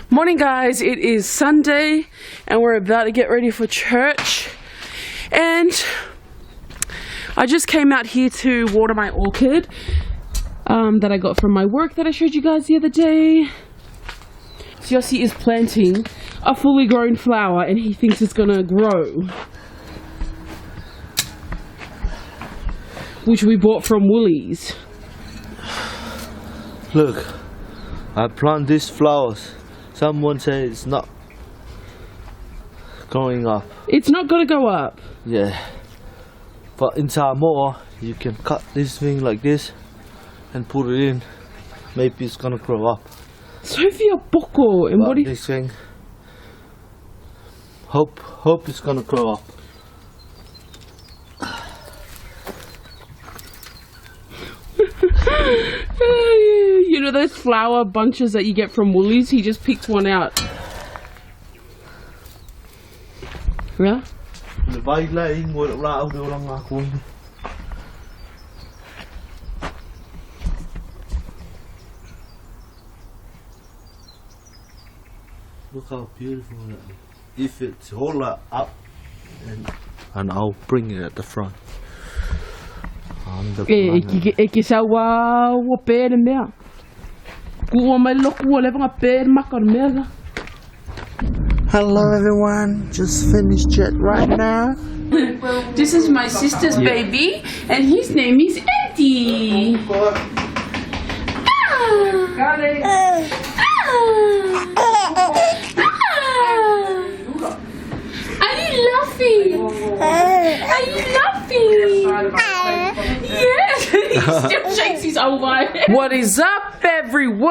Morning guys, it is Sunday and we're about to get ready for church, and I just came out here to water my orchid that I got from my work that I showed you guys the other day. Siaosi is planting a fully grown flower and he thinks it's gonna grow, which we bought from Woolies. Look, I plant these flowers. Someone says it's not going up. It's not gonna go up. Yeah. But in Samoa, you can cut this thing like this and put it in. Maybe it's gonna grow up. Sophia Boko, and But what do you... this thing, hope it's gonna grow up. You know those flower bunches that you get from Woolies? He just picked one out. Yeah? Look how beautiful that is. If it's all up, and I'll bring it at the front. Ek sa wa pere mea. Ku mai loku o leva pere makar mea. Hello everyone, just finished jet right now. This is my sister's baby, and his name is Eddie. Are you laughing? Are you laughing? Yes, he still shakes his old eye. What is up, everyone?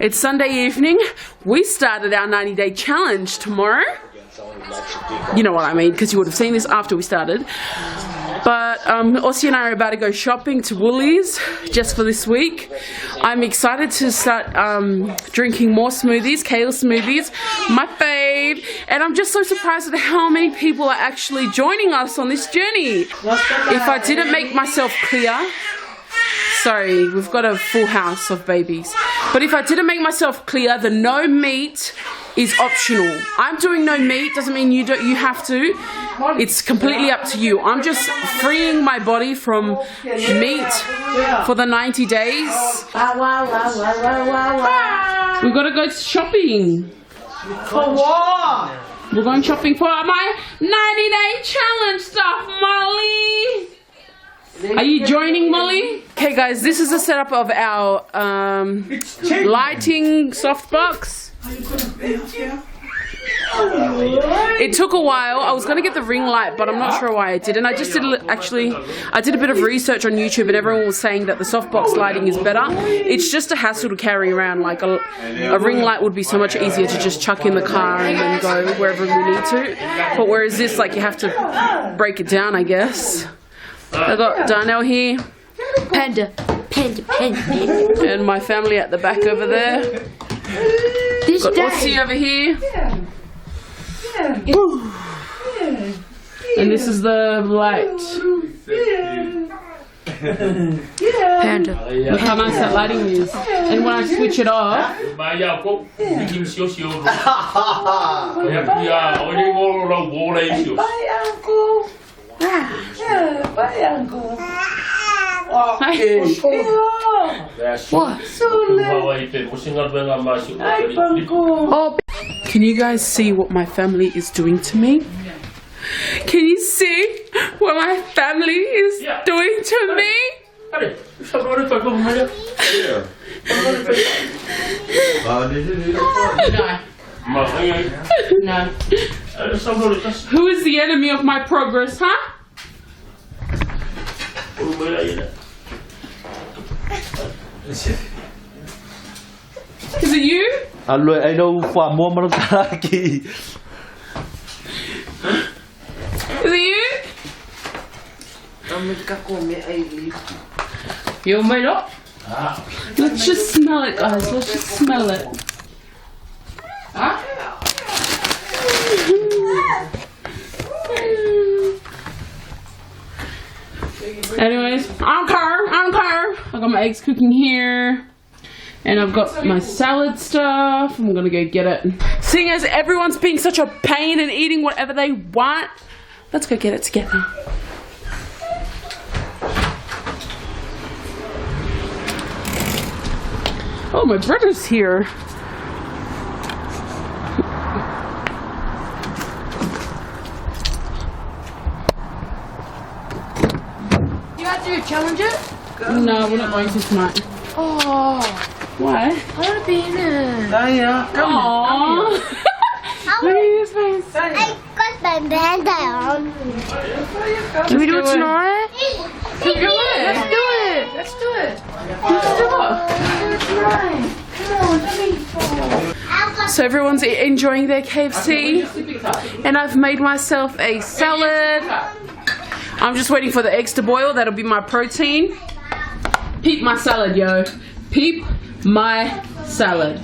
It's Sunday evening. We started our 90-day challenge tomorrow. You know what I mean, because you would have seen this after we started. But Aussie and I are about to go shopping to Woolies just for this week. I'm excited to start drinking more smoothies, kale smoothies, my fave. And I'm just so surprised at how many people are actually joining us on this journey. If I didn't make myself clear, sorry, we've got a full house of babies. But if I didn't make myself clear, the no meat is optional. I'm doing no meat, doesn't mean you have to. It's completely up to you. I'm just freeing my body from meat for the 90 days. We've got to go shopping. For what? We're going shopping for my 90-day challenge stuff, Molly. Are you joining, Molly? Okay guys, this is the setup of our lighting softbox. It took a while. I was going to get the ring light, but I'm not sure why I didn't. I just did I did a bit of research on YouTube, and everyone was saying that the softbox lighting is better. It's just a hassle to carry around. Like a ring light would be so much easier to just chuck in the car and then go wherever we need to. But whereas this, like, you have to break it down, I guess. I got Darnell here. Panda. And my family at the back over there. This Got Aussie over here. And this is the light. Panda. Look how nice that lighting is. And when I switch it off, can you guys see what my family is doing to me? Can you see what my family is doing to me? No. Who is the enemy of my progress, huh? Is it you? I know for more Maraki. Is it you? You made up? Let's just smell it, guys. Let's just smell it. Huh? Anyways, I don't care. I got my eggs cooking here. And I've got my salad stuff. I'm gonna go get it. Seeing as everyone's being such a pain and eating whatever they want, let's go get it together. Oh, my brother's here. You have to challenge it? No, we're not going to tonight. Oh, Why? I want to be in it. Aww. Look at his face. I got my band on. Can we do it tonight? Let's do it. Let's do it. Let's do it. Let's do it. So everyone's enjoying their KFC, and I've made myself a salad. I'm just waiting for the eggs to boil. That'll be my protein. Peep my salad, yo. Peep my salad.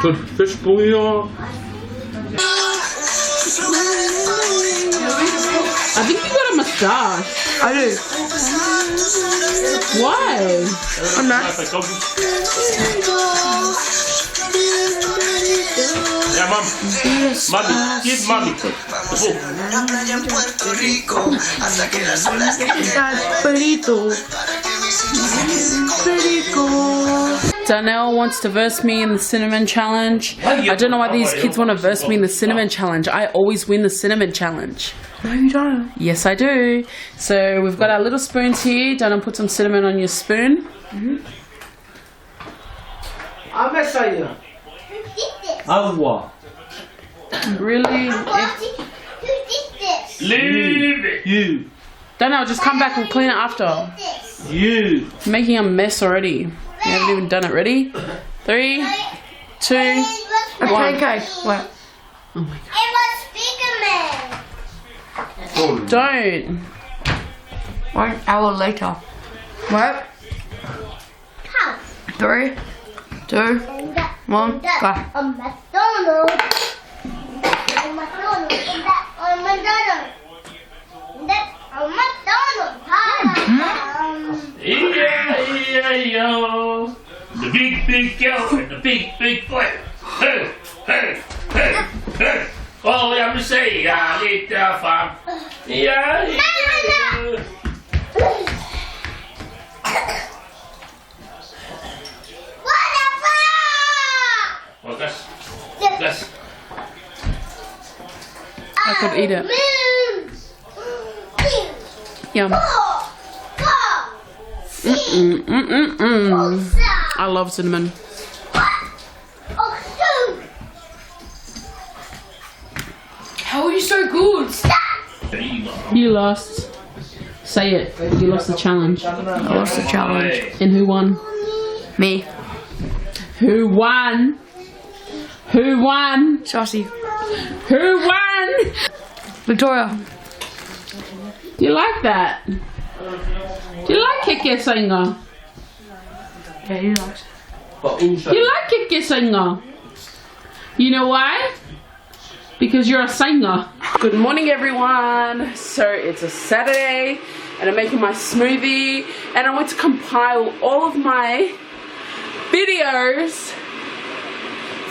Good fish bouillon. I think you got a moustache. I do. Why? I'm not. Yeah, mom. Mommy, give mommy. Darnell wants to verse me in the cinnamon challenge. I don't know why these kids want to verse me in the cinnamon challenge. I always win the cinnamon challenge. No, you don't. Yes, I do. So we've got our little spoons here. Darnell, put some cinnamon on your spoon. I'm gonna say you. Agua. Really? Who did this? Leave it. You. Darnell, just come back and clean it after. This. You. I'm making a mess already. You haven't even done it. Ready? 3, 2, It was, One. Okay. What? oh my god. it was Speaker Man. Don't. 1 hour later. What? How? 3, 2, 1, go. On McDonald's. On McDonald's. On McDonald's. That's on McDonald's. E-I-E-I-O. The big cow and the big boy. Hey, hey, hey, hey. Oh, let me say, I need the farm. Yeah, Well, that's. I could eat it. Yum. I love cinnamon. How are you so good? You lost. Say it. You lost the challenge. I lost the challenge. And who won? Me. Who won? Who won? Siaosi. Who won? Victoria. Do you like that? Do you like Kike Singer? Yeah, he likes it. Do you like Kike Singer? You know why? Because you're a singer. Good morning, everyone. So it's a Saturday and I'm making my smoothie and I want to compile all of my videos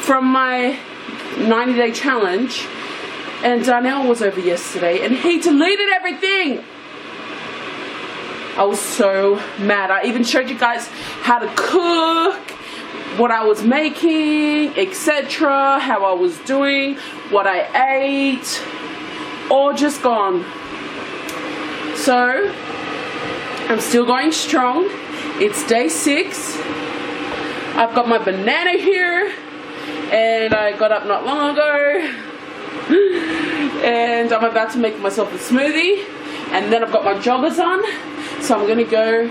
from my 90-day challenge. And Darnell was over yesterday and he deleted everything. I was so mad. I even showed you guys how to cook, what I was making, etc., how I was doing, what I ate, all just gone. So I'm still going strong. It's day 6. I've got my banana here and I got up not long ago and I'm about to make myself a smoothie and then I've got my joggers on, so I'm gonna go.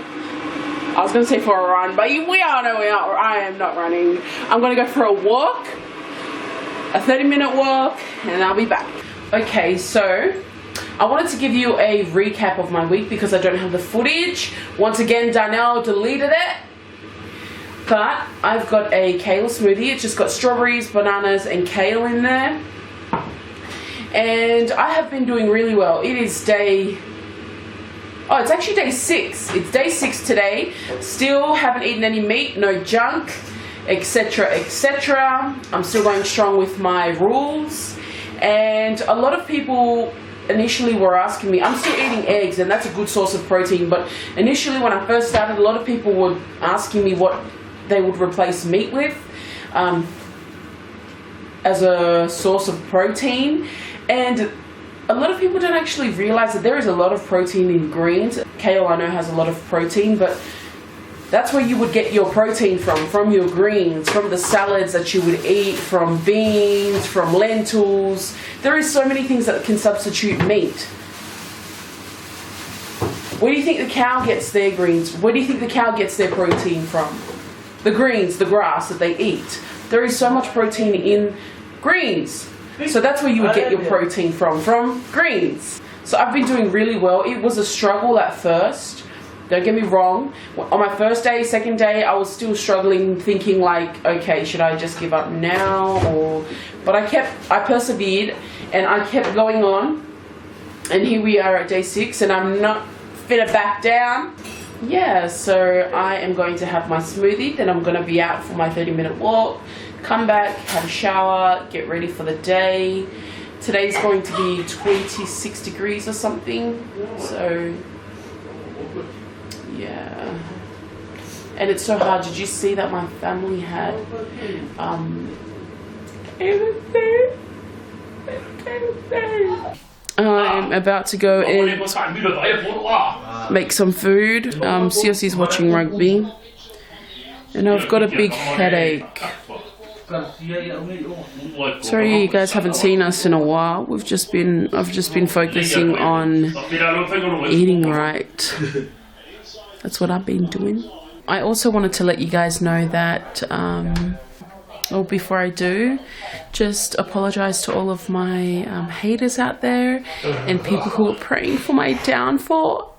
I was gonna say for a run, but we all know I am not running. I'm gonna go for a walk, a 30-minute walk, and I'll be back. Okay, so I wanted to give you a recap of my week because I don't have the footage. Once again, Darnell deleted it. But I've got a kale smoothie. It's just got strawberries, bananas, and kale in there. And I have been doing really well. It is day Oh, it's actually day 6. It's day 6 today. Still haven't eaten any meat, no junk, etc, etc. I'm still going strong with my rules. And a lot of people initially were asking me, I'm still eating eggs and that's a good source of protein, but initially when I first started, a lot of people were asking me what they would replace meat with as a source of protein. And a lot of people don't actually realize that there is a lot of protein in greens. Kale, I know, has a lot of protein, but that's where you would get your protein from your greens, from the salads that you would eat, from beans, from lentils. There is so many things that can substitute meat. Where do you think the cow gets their greens? Where do you think the cow gets their protein from? The greens, the grass that they eat. There is so much protein in greens. So that's where you would get your protein from greens. So I've been doing really well. It was a struggle at first. Don't get me wrong. On my first day, second day, I was still struggling, thinking like, okay, should I just give up now? But I persevered and I kept going on. And here we are at day 6 and I'm not finna back down. Yeah, so I am going to have my smoothie, then I'm going to be out for my 30-minute walk, come back, have a shower, get ready for the day. Today's going to be 26 degrees or something, so yeah. And it's so hard. Did you see that my family had I'm about to go and make some food. Siosi's watching rugby. And I've got a big headache. Sorry you guys haven't seen us in a while. I've just been focusing on eating right. That's what I've been doing. I also wanted to let you guys know that before I do, just apologize to all of my haters out there and people who are praying for my downfall.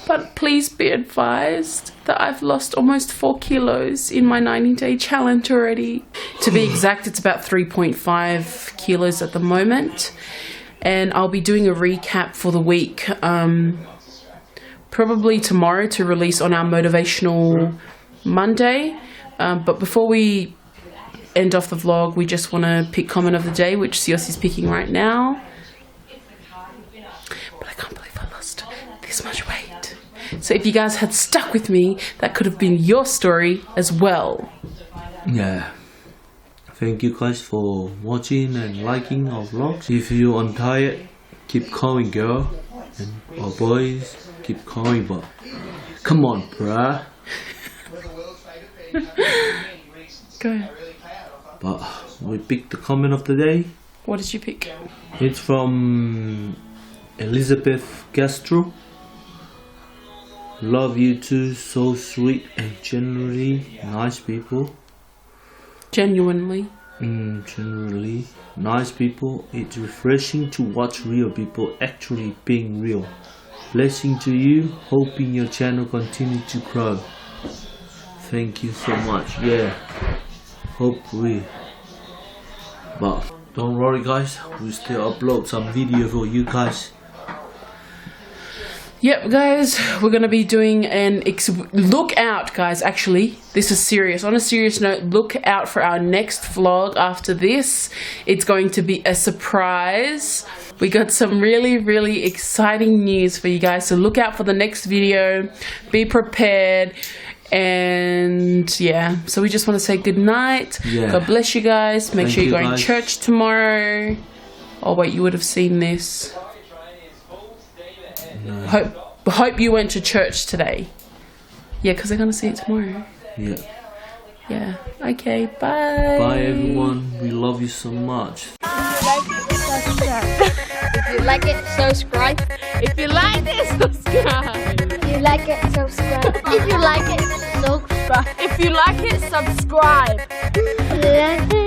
But please be advised that I've lost almost 4 kilos in my 90-day challenge already. To be exact, it's about 3.5 kilos at the moment. And I'll be doing a recap for the week, probably tomorrow to release on our Motivational Monday. But before we end off the vlog, we just want to pick comment of the day, which Siosi's picking right now. But I can't believe I lost this much weight. So if you guys had stuck with me, that could have been your story as well. Yeah. Thank you guys for watching and liking our vlogs. If you're untired, keep calling, girl. And our boys, keep calling, but come on, bruh. Go ahead. But we picked the comment of the day. What did you pick? It's from Elizabeth Castro. Love you too, so sweet and genuinely nice people. Genuinely nice people. It's refreshing to watch real people actually being real. Blessing to you. Hoping your channel continue to grow. Thank you so much. Yeah. Hopefully. But don't worry guys, we still upload some video for you guys. Yep, guys, we're going to be doing look out, guys, actually, this is serious. On a serious note, look out for our next vlog after this. It's going to be a surprise. We got some really, really exciting news for you guys, so look out for the next video. Be prepared. And yeah, so we just want to say good night. God bless you guys. Make sure you go to church tomorrow. Oh wait, you would have seen this. No. Hope you went to church today. Yeah, because they're gonna see it tomorrow. Yeah. Okay, bye. Bye everyone. We love you so much. If you like it, subscribe. If you like it, subscribe. If you like it, subscribe. If you like it, subscribe. If you like it, subscribe. If you like it,